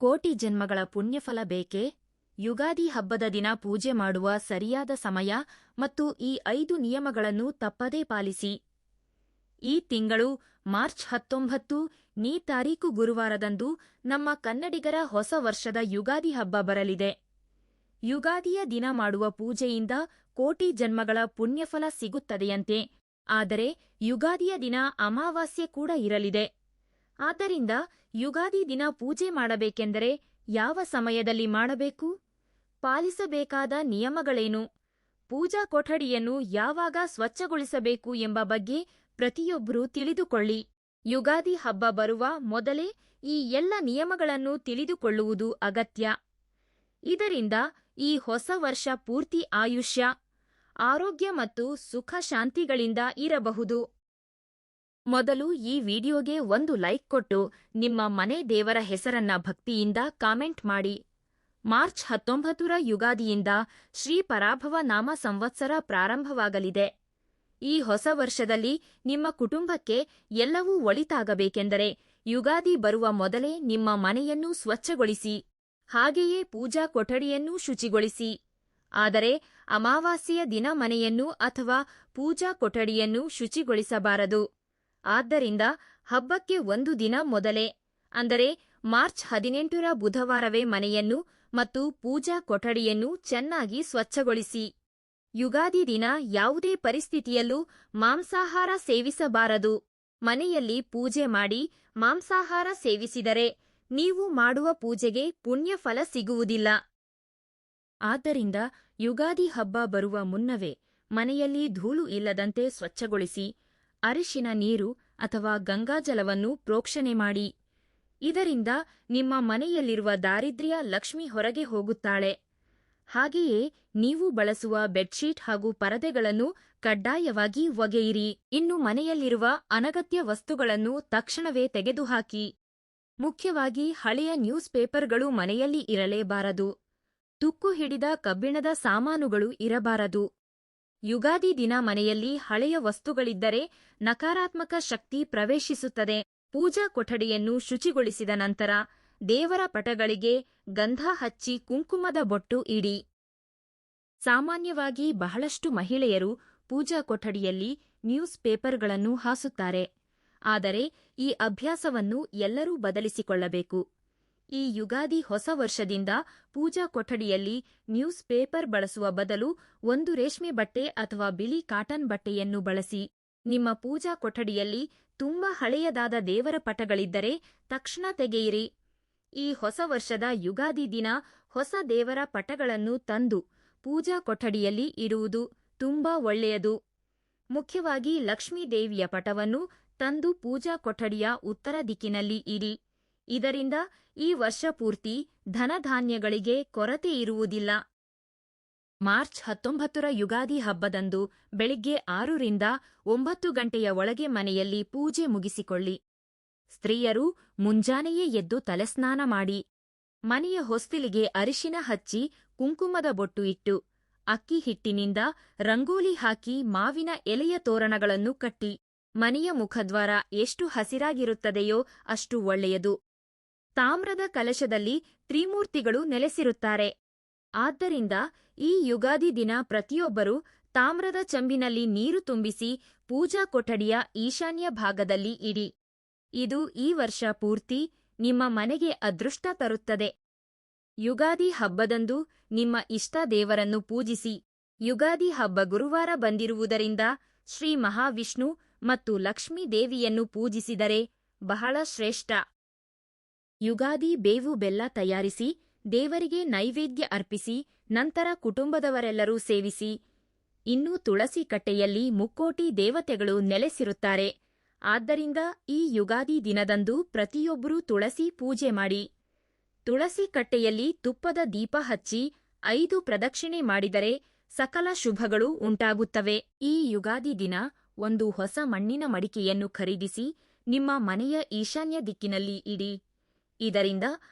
ಕೋಟಿ ಜನ್ಮಗಳ ಪುಣ್ಯಫಲ ಬೇಕೇ? ಯುಗಾದಿ ಹಬ್ಬದ ದಿನ ಪೂಜೆ ಮಾಡುವ ಸರಿಯಾದ ಸಮಯ ಮತ್ತು ಈ 5 ನಿಯಮಗಳನ್ನು ತಪ್ಪದೇ ಪಾಲಿಸಿ. ಈ ತಿಂಗಳು ಮಾರ್ಚ್ 19 ನೇ ತಾರೀಕು ಗುರುವಾರದಂದು ನಮ್ಮ ಕನ್ನಡಿಗರ ಹೊಸ ವರ್ಷದ ಯುಗಾದಿ ಹಬ್ಬ ಬರಲಿದೆ. ಯುಗಾದಿಯ ದಿನ ಮಾಡುವ ಪೂಜೆಯಿಂದ ಕೋಟಿ ಜನ್ಮಗಳ ಪುಣ್ಯಫಲ ಸಿಗುತ್ತದೆಯಂತೆ. ಆದರೆ ಯುಗಾದಿಯ ದಿನ ಅಮಾವಾಸ್ಯೆ ಕೂಡ ಇರಲಿದೆ. ಆದ್ದರಿಂದ ಯುಗಾದಿ ದಿನ ಪೂಜೆ ಮಾಡಬೇಕೆಂದರೆ ಯಾವ ಸಮಯದಲ್ಲಿ ಮಾಡಬೇಕು? ಪಾಲಿಸಬೇಕಾದ ನಿಯಮಗಳೇನು? ಪೂಜಾ ಕೊಠಡಿಯನ್ನು ಯಾವಾಗ ಸ್ವಚ್ಛಗೊಳಿಸಬೇಕು ಎಂಬ ಬಗ್ಗೆ ಪ್ರತಿಯೊಬ್ಬರೂ ತಿಳಿದುಕೊಳ್ಳಿ. ಯುಗಾದಿ ಹಬ್ಬ ಬರುವ ಮೊದಲೇ ಈ ಎಲ್ಲ ನಿಯಮಗಳನ್ನು ತಿಳಿದುಕೊಳ್ಳುವುದು ಅಗತ್ಯ. ಇದರಿಂದ ಈ ಹೊಸ ವರ್ಷ ಪೂರ್ತಿ ಆಯುಷ್ಯ, ಆರೋಗ್ಯ ಮತ್ತು ಸುಖ ಶಾಂತಿಗಳಿಂದ ಇರಬಹುದು. ಮೊದಲು ಈ ವಿಡಿಯೋಗೆ ಒಂದು ಲೈಕ್ ಕೊಟ್ಟು ನಿಮ್ಮ ಮನೆ ದೇವರ ಹೆಸರನ್ನ ಭಕ್ತಿಯಿಂದ ಕಾಮೆಂಟ್ ಮಾಡಿ. ಮಾರ್ಚ್ 19ರ ಯುಗಾದಿಯಿಂದ ಶ್ರೀ ಪರಾಭವ ನಾಮ ಸಂವತ್ಸರ ಪ್ರಾರಂಭವಾಗಲಿದೆ. ಈ ಹೊಸ ವರ್ಷದಲ್ಲಿ ನಿಮ್ಮ ಕುಟುಂಬಕ್ಕೆ ಎಲ್ಲವೂ ಒಳಿತಾಗಬೇಕೆಂದರೆ ಯುಗಾದಿ ಬರುವ ಮೊದಲೇ ನಿಮ್ಮ ಮನೆಯನ್ನು ಸ್ವಚ್ಛಗೊಳಿಸಿ. ಹಾಗೆಯೇ ಪೂಜಾ ಕೊಠಡಿಯನ್ನೂ ಶುಚಿಗೊಳಿಸಿ. ಆದರೆ ಅಮಾವಾಸ್ಯೆಯ ದಿನ ಮನೆಯನ್ನು ಅಥವಾ ಪೂಜಾ ಕೊಠಡಿಯನ್ನು ಶುಚಿಗೊಳಿಸಬಾರದು. ಆದ್ದರಿಂದ ಹಬ್ಬಕ್ಕೆ ಒಂದು ದಿನ ಮೊದಲೇ, ಅಂದರೆ ಮಾರ್ಚ್ 18ರ ಬುಧವಾರವೇ ಮನೆಯನ್ನು ಮತ್ತು ಪೂಜಾ ಕೊಠಡಿಯನ್ನು ಚೆನ್ನಾಗಿ ಸ್ವಚ್ಛಗೊಳಿಸಿ. ಯುಗಾದಿ ದಿನ ಯಾವುದೇ ಪರಿಸ್ಥಿತಿಯಲ್ಲೂ ಮಾಂಸಾಹಾರ ಸೇವಿಸಬಾರದು. ಮನೆಯಲ್ಲಿ ಪೂಜೆ ಮಾಡಿ ಮಾಂಸಾಹಾರ ಸೇವಿಸಿದರೆ ನೀವು ಮಾಡುವ ಪೂಜೆಗೆ ಪುಣ್ಯಫಲ ಸಿಗುವುದಿಲ್ಲ. ಆದ್ದರಿಂದ ಯುಗಾದಿ ಹಬ್ಬ ಬರುವ ಮುನ್ನವೇ ಮನೆಯಲ್ಲಿ ಧೂಳು ಇಲ್ಲದಂತೆ ಸ್ವಚ್ಛಗೊಳಿಸಿ. ಅರಿಶಿನ ನೀರು ಅಥವಾ ಗಂಗಾಜಲವನ್ನು ಪ್ರೋಕ್ಷಣೆ ಮಾಡಿ. ಇದರಿಂದ ನಿಮ್ಮ ಮನೆಯಲ್ಲಿರುವ ದಾರಿದ್ರ್ಯ ಲಕ್ಷ್ಮಿ ಹೊರಗೆ ಹೋಗುತ್ತಾಳೆ. ಹಾಗೆಯೇ ನೀವು ಬಳಸುವ ಬೆಡ್ಶೀಟ್ ಹಾಗೂ ಪರದೆಗಳನ್ನು ಕಡ್ಡಾಯವಾಗಿ ಒಗೆಯಿರಿ. ಇನ್ನು ಮನೆಯಲ್ಲಿರುವ ಅನಗತ್ಯ ವಸ್ತುಗಳನ್ನು ತಕ್ಷಣವೇ ತೆಗೆದುಹಾಕಿ. ಮುಖ್ಯವಾಗಿ ಹಳೆಯ ನ್ಯೂಸ್ ಪೇಪರ್ಗಳು ಮನೆಯಲ್ಲಿ ಇರಲೇಬಾರದು. ತುಕ್ಕು ಹಿಡಿದ ಕಬ್ಬಿಣದ ಸಾಮಾನುಗಳು ಇರಬಾರದು. ಯುಗಾದಿ ದಿನ ಮನೆಯಲ್ಲಿ ಹಳೆಯ ವಸ್ತುಗಳಿದ್ದರೆ ನಕಾರಾತ್ಮಕ ಶಕ್ತಿ ಪ್ರವೇಶಿಸುತ್ತದೆ. ಪೂಜಾ ಕೊಠಡಿಯನ್ನು ಶುಚಿಗೊಳಿಸಿದ ನಂತರ ದೇವರ ಪಟಗಳಿಗೆ ಗಂಧ ಹಚ್ಚಿ ಕುಂಕುಮದ ಬೊಟ್ಟು ಇಡಿ. ಸಾಮಾನ್ಯವಾಗಿ ಬಹಳಷ್ಟು ಮಹಿಳೆಯರು ಪೂಜಾ ಕೊಠಡಿಯಲ್ಲಿ ನ್ಯೂಸ್ ಪೇಪರ್ಗಳನ್ನು ಹಾಸುತ್ತಾರೆ. ಆದರೆ ಈ ಅಭ್ಯಾಸವನ್ನು ಎಲ್ಲರೂ ಬದಲಿಸಿಕೊಳ್ಳಬೇಕು. ಈ ಯುಗಾದಿ ಹೊಸ ವರ್ಷದಿಂದ ಪೂಜಾ ಕೊಠಡಿಯಲ್ಲಿ ನ್ಯೂಸ್ ಪೇಪರ್ ಬಳಸುವ ಬದಲು ಒಂದು ರೇಷ್ಮೆ ಬಟ್ಟೆ ಅಥವಾ ಬಿಳಿ ಕಾಟನ್ ಬಟ್ಟೆಯನ್ನು ಬಳಸಿ. ನಿಮ್ಮ ಪೂಜಾ ಕೊಠಡಿಯಲ್ಲಿ ತುಂಬಾ ಹಳೆಯದಾದ ದೇವರ ಪಟಗಳಿದ್ದರೆ ತಕ್ಷಣ ತೆಗೆಯಿರಿ. ಈ ಹೊಸ ವರ್ಷದ ಯುಗಾದಿ ದಿನ ಹೊಸ ದೇವರ ಪಟಗಳನ್ನು ತಂದು ಪೂಜಾ ಕೊಠಡಿಯಲ್ಲಿ ಇಡುವುದು ತುಂಬಾ ಒಳ್ಳೆಯದು. ಮುಖ್ಯವಾಗಿ ಲಕ್ಷ್ಮೀ ದೇವಿಯ ಪಟವನ್ನು ತಂದು ಪೂಜಾ ಕೊಠಡಿಯ ಉತ್ತರ ದಿಕ್ಕಿನಲ್ಲಿ ಇಡಿ. ಇದರಿಂದ ಈ ವರ್ಷ ಪೂರ್ತಿ ಧನಧಾನ್ಯಗಳಿಗೆ ಕೊರತೆ ಇರುವುದಿಲ್ಲ. ಮಾರ್ಚ್ 19ರ ಯುಗಾದಿ ಹಬ್ಬದಂದು ಬೆಳಿಗ್ಗೆ 6ರಿಂದ 9 ಗಂಟೆಯ ಒಳಗೆ ಮನೆಯಲ್ಲಿ ಪೂಜೆ ಮುಗಿಸಿಕೊಳ್ಳಿ. ಸ್ತ್ರೀಯರು ಮುಂಜಾನೆಯೇ ಎದ್ದು ತಲೆಸ್ನಾನ ಮಾಡಿ, ಮನೆಯ ಹೊಸ್ತಿಲಿಗೆ ಅರಿಶಿನ ಹಚ್ಚಿ ಕುಂಕುಮದ ಬೊಟ್ಟು ಇಟ್ಟು, ಅಕ್ಕಿ ಹಿಟ್ಟಿನಿಂದ ರಂಗೋಲಿ ಹಾಕಿ ಮಾವಿನ ಎಲೆಯ ತೋರಣಗಳನ್ನು ಕಟ್ಟಿ. ಮನೆಯ ಮುಖದ್ವಾರ ಎಷ್ಟು ಹಸಿರಾಗಿರುತ್ತದೆಯೋ ಅಷ್ಟು ಒಳ್ಳೆಯದು. ತಾಮ್ರದ ಕಲಶದಲ್ಲಿ ತ್ರಿಮೂರ್ತಿಗಳು ನೆಲೆಸಿರುತ್ತಾರೆ. ಆದ್ದರಿಂದ ಈ ಯುಗಾದಿ ದಿನ ಪ್ರತಿಯೊಬ್ಬರೂ ತಾಮ್ರದ ಚಂಬಿನಲ್ಲಿ ನೀರು ತುಂಬಿಸಿ ಪೂಜಾ ಕೊಠಡಿಯ ಈಶಾನ್ಯ ಭಾಗದಲ್ಲಿ ಇಡಿ. ಇದು ಈ ವರ್ಷ ಪೂರ್ತಿ ನಿಮ್ಮ ಮನೆಗೆ ಅದೃಷ್ಟ ತರುತ್ತದೆ. ಯುಗಾದಿ ಹಬ್ಬದಂದು ನಿಮ್ಮ ಇಷ್ಟ ದೇವರನ್ನು ಪೂಜಿಸಿ. ಯುಗಾದಿ ಹಬ್ಬ ಗುರುವಾರ ಬಂದಿರುವುದರಿಂದ ಶ್ರೀ ಮಹಾವಿಷ್ಣು ಮತ್ತು ಲಕ್ಷ್ಮೀ ದೇವಿಯನ್ನು ಪೂಜಿಸಿದರೆ ಬಹಳ ಶ್ರೇಷ್ಠ. ಯುಗಾದಿ ಬೇವು ಬೆಲ್ಲ ತಯಾರಿಸಿ ದೇವರಿಗೆ ನೈವೇದ್ಯ ಅರ್ಪಿಸಿ ನಂತರ ಕುಟುಂಬದವರೆಲ್ಲರೂ ಸೇವಿಸಿ. ಇನ್ನೂ ತುಳಸಿ ಕಟ್ಟೆಯಲ್ಲಿ ಮುಕ್ಕೋಟಿ ದೇವತೆಗಳು ನೆಲೆಸಿರುತ್ತಾರೆ. ಆದ್ದರಿಂದ ಈ ಯುಗಾದಿ ದಿನದಂದು ಪ್ರತಿಯೊಬ್ಬರೂ ತುಳಸಿ ಪೂಜೆ ಮಾಡಿ. ತುಳಸಿ ಕಟ್ಟೆಯಲ್ಲಿ ತುಪ್ಪದ ದೀಪ ಹಚ್ಚಿ 5 ಪ್ರದಕ್ಷಿಣೆ ಮಾಡಿದರೆ ಸಕಲ ಶುಭಗಳು ಉಂಟಾಗುತ್ತವೆ. ಈ ಯುಗಾದಿ ದಿನ ಒಂದು ಹೊಸ ಮಣ್ಣಿನ ಮಡಿಕೆಯನ್ನು ಖರೀದಿಸಿ ನಿಮ್ಮ ಮನೆಯ ಈಶಾನ್ಯ ದಿಕ್ಕಿನಲ್ಲಿ ಇಡಿ. ಇದರಿಂದ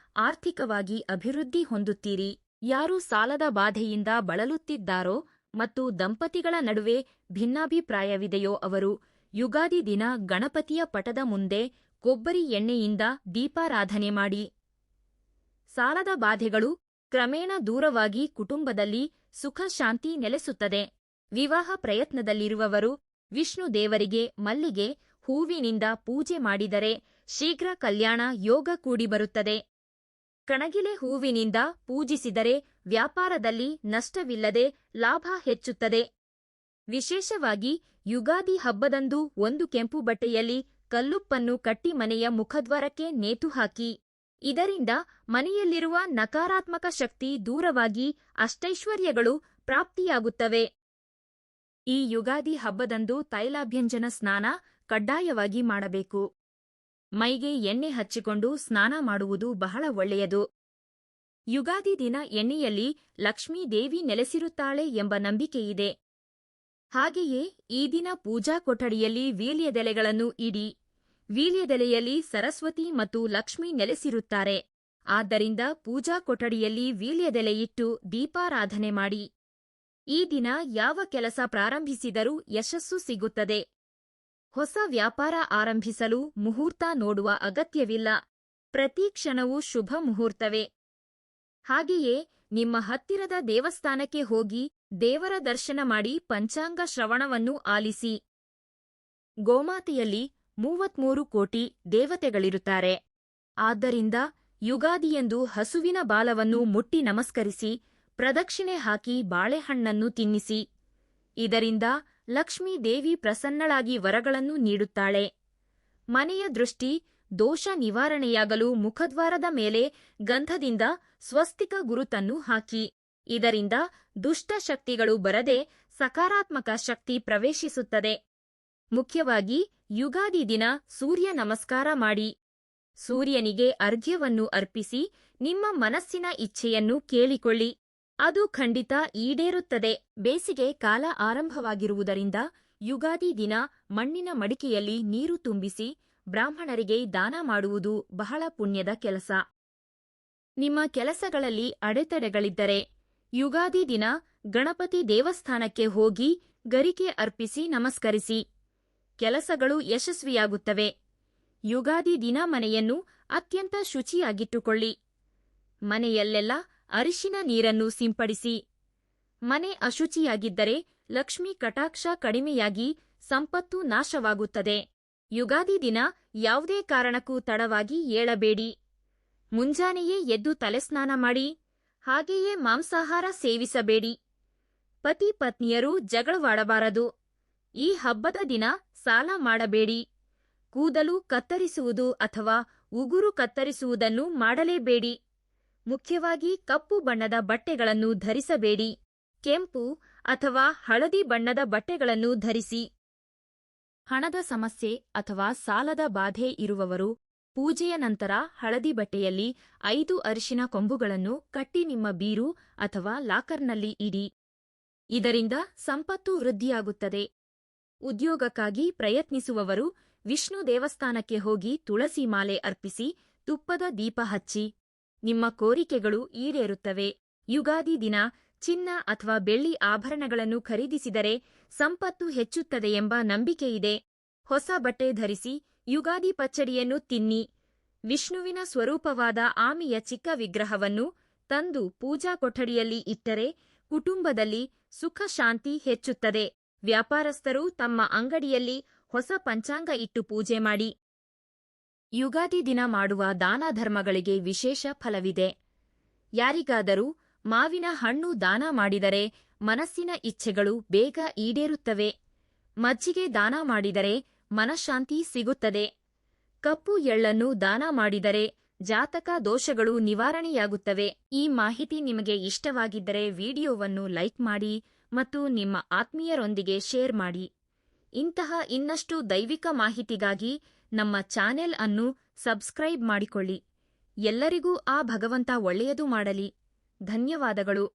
ಆರ್ಥಿಕವಾಗಿ ಅಭಿವೃದ್ಧಿ ಹೊಂದುತ್ತೀರಿ. ಯಾರು ಸಾಲದ ಬಾಧೆಯಿಂದ ಬಳಲುತ್ತಿದ್ದಾರೋ ಮತ್ತು ದಂಪತಿಗಳ ನಡುವೆ ಭಿನ್ನಾಭಿಪ್ರಾಯವಿದೆಯೋ ಅವರು ಯುಗಾದಿ ದಿನ ಗಣಪತಿಯ ಪಟದ ಮುಂದೆ ಕೊಬ್ಬರಿ ಎಣ್ಣೆಯಿಂದ ದೀಪಾರಾಧನೆ ಮಾಡಿ. ಸಾಲದ ಬಾಧೆಗಳು ಕ್ರಮೇಣ ದೂರವಾಗಿ ಕುಟುಂಬದಲ್ಲಿ ಸುಖ ಶಾಂತಿ ನೆಲೆಸುತ್ತದೆ. ವಿವಾಹ ಪ್ರಯತ್ನದಲ್ಲಿರುವವರು ವಿಷ್ಣು ದೇವರಿಗೆ ಮಲ್ಲಿಗೆ ಹೂವಿನಿಂದ ಪೂಜೆ ಮಾಡಿದರೆ ಶೀಘ್ರ ಕಲ್ಯಾಣ ಯೋಗ ಕೂಡಿಬರುತ್ತದೆ. ಕಣಗಿಲೆ ಹೂವಿನಿಂದ ಪೂಜಿಸಿದರೆ ವ್ಯಾಪಾರದಲ್ಲಿ ನಷ್ಟವಿಲ್ಲದೆ ಲಾಭ ಹೆಚ್ಚುತ್ತದೆ. ವಿಶೇಷವಾಗಿ ಯುಗಾದಿ ಹಬ್ಬದಂದು ಒಂದು ಕೆಂಪು ಬಟ್ಟೆಯಲ್ಲಿ ಕಲ್ಲುಪ್ಪನ್ನು ಕಟ್ಟಿ ಮನೆಯ ಮುಖದ್ವಾರಕ್ಕೆ ನೇತು ಹಾಕಿ. ಇದರಿಂದ ಮನೆಯಲ್ಲಿರುವ ನಕಾರಾತ್ಮಕ ಶಕ್ತಿ ದೂರವಾಗಿ ಅಷ್ಟೈಶ್ವರ್ಯಗಳು ಪ್ರಾಪ್ತಿಯಾಗುತ್ತವೆ. ಈ ಯುಗಾದಿ ಹಬ್ಬದಂದು ತೈಲಾಭ್ಯಂಜನ ಸ್ನಾನ ಕಡ್ಡಾಯವಾಗಿ ಮಾಡಬೇಕು. ಮೈಗೆ ಎಣ್ಣೆ ಹಚ್ಚಿಕೊಂಡು ಸ್ನಾನ ಮಾಡುವುದು ಬಹಳ ಒಳ್ಳೆಯದು. ಯುಗಾದಿ ದಿನ ಎಣ್ಣೆಯಲ್ಲಿ ಲಕ್ಷ್ಮೀ ದೇವಿ ನೆಲೆಸಿರುತ್ತಾಳೆ ಎಂಬ ನಂಬಿಕೆಯಿದೆ. ಹಾಗೆಯೇ ಈ ದಿನ ಪೂಜಾ ಕೊಠಡಿಯಲ್ಲಿ ವೀಳ್ಯದೆಲೆಗಳನ್ನು ಇಡಿ. ವೀಳ್ಯದೆಲೆಯಲ್ಲಿ ಸರಸ್ವತಿ ಮತ್ತು ಲಕ್ಷ್ಮೀ ನೆಲೆಸಿರುತ್ತಾರೆ. ಆದ್ದರಿಂದ ಪೂಜಾ ಕೊಠಡಿಯಲ್ಲಿ ವೀಳ್ಯದೆಲೆ ಇಟ್ಟು ದೀಪಾರಾಧನೆ ಮಾಡಿ. ಈ ದಿನ ಯಾವ ಕೆಲಸ ಪ್ರಾರಂಭಿಸಿದರೂ ಯಶಸ್ಸು ಸಿಗುತ್ತದೆ. ಹೊಸ ವ್ಯಾಪಾರ ಆರಂಭಿಸಲು ಮುಹೂರ್ತ ನೋಡುವ ಅಗತ್ಯವಿಲ್ಲ. ಪ್ರತಿ ಕ್ಷಣವೂ ಶುಭ ಮುಹೂರ್ತವೇ. ಹಾಗೆಯೇ ನಿಮ್ಮ ಹತ್ತಿರದ ದೇವಸ್ಥಾನಕ್ಕೆ ಹೋಗಿ ದೇವರ ದರ್ಶನ ಮಾಡಿ ಪಂಚಾಂಗ ಶ್ರವಣವನ್ನು ಆಲಿಸಿ. ಗೋಮಾತೆಯಲ್ಲಿ 33 ಕೋಟಿ ದೇವತೆಗಳಿರುತ್ತಾರೆ. ಆದ್ದರಿಂದ ಯುಗಾದಿಯಂದು ಹಸುವಿನ ಬಾಲವನ್ನು ಮುಟ್ಟಿ ನಮಸ್ಕರಿಸಿ ಪ್ರದಕ್ಷಿಣೆ ಹಾಕಿ ಬಾಳೆಹಣ್ಣನ್ನು ತಿನ್ನಿಸಿ. ಇದರಿಂದ ಲಕ್ಷ್ಮೀ ದೇವಿ ಪ್ರಸನ್ನಳಾಗಿ ವರಗಳನ್ನು ನೀಡುತ್ತಾಳೆ. ಮನೆಯ ದೃಷ್ಟಿ ದೋಷ ನಿವಾರಣೆಯಾಗಲು ಮುಖದ್ವಾರದ ಮೇಲೆ ಗಂಧದಿಂದ ಸ್ವಸ್ತಿಕ ಗುರುತನ್ನು ಹಾಕಿ. ಇದರಿಂದ ದುಷ್ಟ ಶಕ್ತಿಗಳು ಬರದೆ ಸಕಾರಾತ್ಮಕ ಶಕ್ತಿ ಪ್ರವೇಶಿಸುತ್ತದೆ. ಮುಖ್ಯವಾಗಿ ಯುಗಾದಿ ದಿನ ಸೂರ್ಯ ನಮಸ್ಕಾರ ಮಾಡಿ. ಸೂರ್ಯನಿಗೆ ಅರ್ಘ್ಯವನ್ನು ಅರ್ಪಿಸಿ ನಿಮ್ಮ ಮನಸ್ಸಿನ ಇಚ್ಛೆಯನ್ನು ಕೇಳಿಕೊಳ್ಳಿ. ಅದು ಖಂಡಿತ ಈಡೇರುತ್ತದೆ. ಬೇಸಿಗೆ ಕಾಲ ಆರಂಭವಾಗಿರುವುದರಿಂದ ಯುಗಾದಿ ದಿನ ಮಣ್ಣಿನ ಮಡಿಕೆಯಲ್ಲಿ ನೀರು ತುಂಬಿಸಿ ಬ್ರಾಹ್ಮಣರಿಗೆ ದಾನ ಮಾಡುವುದು ಬಹಳ ಪುಣ್ಯದ ಕೆಲಸ. ನಿಮ್ಮ ಕೆಲಸಗಳಲ್ಲಿ ಅಡೆತಡೆಗಳಿದ್ದರೆ ಯುಗಾದಿ ದಿನ ಗಣಪತಿ ದೇವಸ್ಥಾನಕ್ಕೆ ಹೋಗಿ ಗರಿಕೆ ಅರ್ಪಿಸಿ ನಮಸ್ಕರಿಸಿ. ಕೆಲಸಗಳು ಯಶಸ್ವಿಯಾಗುತ್ತವೆ. ಯುಗಾದಿ ದಿನ ಮನೆಯನ್ನು ಅತ್ಯಂತ ಶುಚಿಯಾಗಿಟ್ಟುಕೊಳ್ಳಿ. ಮನೆಯಲ್ಲೆಲ್ಲ ಅರಿಶಿನ ನೀರನ್ನು ಸಿಂಪಡಿಸಿ. ಮನೆ ಅಶುಚಿಯಾಗಿದ್ದರೆ ಲಕ್ಷ್ಮೀ ಕಟಾಕ್ಷ ಕಡಿಮೆಯಾಗಿ ಸಂಪತ್ತು ನಾಶವಾಗುತ್ತದೆ. ಯುಗಾದಿ ದಿನ ಯಾವುದೇ ಕಾರಣಕ್ಕೂ ತಡವಾಗಿ ಏಳಬೇಡಿ. ಮುಂಜಾನೆಯೇ ಎದ್ದು ತಲೆಸ್ನಾನ ಮಾಡಿ. ಹಾಗೆಯೇ ಮಾಂಸಾಹಾರ ಸೇವಿಸಬೇಡಿ. ಪತಿ ಪತ್ನಿಯರು ಜಗಳವಾಡಬಾರದು. ಈ ಹಬ್ಬದ ದಿನ ಸಾಲ ಮಾಡಬೇಡಿ. ಕೂದಲು ಕತ್ತರಿಸುವುದು ಅಥವಾ ಉಗುರು ಕತ್ತರಿಸುವುದನ್ನು ಮಾಡಲೇಬೇಡಿ. ಮುಖ್ಯವಾಗಿ ಕಪ್ಪು ಬಣ್ಣದ ಬಟ್ಟೆಗಳನ್ನು ಧರಿಸಬೇಡಿ. ಕೆಂಪು ಅಥವಾ ಹಳದಿ ಬಣ್ಣದ ಬಟ್ಟೆಗಳನ್ನು ಧರಿಸಿ. ಹಣದ ಸಮಸ್ಯೆ ಅಥವಾ ಸಾಲದ ಬಾಧೆ ಇರುವವರು ಪೂಜೆಯ ನಂತರ ಹಳದಿ ಬಟ್ಟೆಯಲ್ಲಿ 5 ಅರಿಶಿನ ಕೊಂಬುಗಳನ್ನು ಕಟ್ಟಿ ನಿಮ್ಮ ಬೀರು ಅಥವಾ ಲಾಕರ್ನಲ್ಲಿ ಇಡಿ. ಇದರಿಂದ ಸಂಪತ್ತು ವೃದ್ಧಿಯಾಗುತ್ತದೆ. ಉದ್ಯೋಗಕ್ಕಾಗಿ ಪ್ರಯತ್ನಿಸುವವರು ವಿಷ್ಣು ದೇವಸ್ಥಾನಕ್ಕೆ ಹೋಗಿ ತುಳಸಿ ಮಾಲೆ ಅರ್ಪಿಸಿ ತುಪ್ಪದ ದೀಪ ಹಚ್ಚಿ. ನಿಮ್ಮ ಕೋರಿಕೆಗಳು ಈಡೇರುತ್ತವೆ. ಯುಗಾದಿ ದಿನ ಚಿನ್ನ ಅಥವಾ ಬೆಳ್ಳಿ ಆಭರಣಗಳನ್ನು ಖರೀದಿಸಿದರೆ ಸಂಪತ್ತು ಹೆಚ್ಚುತ್ತದೆ ಎಂಬ ನಂಬಿಕೆಯಿದೆ. ಹೊಸ ಬಟ್ಟೆ ಧರಿಸಿ ಯುಗಾದಿ ಪಚ್ಚಡಿಯನ್ನು ತಿನ್ನಿ. ವಿಷ್ಣುವಿನ ಸ್ವರೂಪವಾದ ಆಮೆಯ ಚಿಕ್ಕ ವಿಗ್ರಹವನ್ನು ತಂದು ಪೂಜಾ ಕೊಠಡಿಯಲ್ಲಿ ಇಟ್ಟರೆ ಕುಟುಂಬದಲ್ಲಿ ಸುಖ ಶಾಂತಿ ಹೆಚ್ಚುತ್ತದೆ. ವ್ಯಾಪಾರಸ್ಥರು ತಮ್ಮ ಅಂಗಡಿಯಲ್ಲಿ ಹೊಸ ಪಂಚಾಂಗ ಇಟ್ಟು ಪೂಜೆ ಮಾಡಿ. ಯುಗಾದಿ ದಿನ ಮಾಡುವ ದಾನ ಧರ್ಮಗಳಿಗೆ ವಿಶೇಷ ಫಲವಿದೆ. ಯಾರಿಗಾದರೂ ಮಾವಿನ ಹಣ್ಣು ದಾನ ಮಾಡಿದರೆ ಮನಸ್ಸಿನ ಇಚ್ಛೆಗಳು ಬೇಗ ಈಡೇರುತ್ತವೆ. ಮಜ್ಜಿಗೆ ದಾನ ಮಾಡಿದರೆ ಮನಃಶಾಂತಿ ಸಿಗುತ್ತದೆ. ಕಪ್ಪು ಎಳ್ಳನ್ನು ದಾನ ಮಾಡಿದರೆ ಜಾತಕ ದೋಷಗಳು ನಿವಾರಣೆಯಾಗುತ್ತವೆ. ಈ ಮಾಹಿತಿ ನಿಮಗೆ ಇಷ್ಟವಾಗಿದ್ದರೆ ವಿಡಿಯೋವನ್ನು ಲೈಕ್ ಮಾಡಿ ಮತ್ತು ನಿಮ್ಮ ಆತ್ಮೀಯರೊಂದಿಗೆ ಶೇರ್ ಮಾಡಿ. ಇಂತಹ ಇನ್ನಷ್ಟು ದೈವಿಕ ಮಾಹಿತಿಗಾಗಿ ನಮ್ಮ ಚಾನೆಲ್ ಅನ್ನು ಸಬ್ಸ್ಕ್ರೈಬ್ ಮಾಡಿಕೊಳ್ಳಿ. ಎಲ್ಲರಿಗೂ ಆ ಭಗವಂತ ಒಳ್ಳೆಯದು ಮಾಡಲಿ. ಧನ್ಯವಾದಗಳು.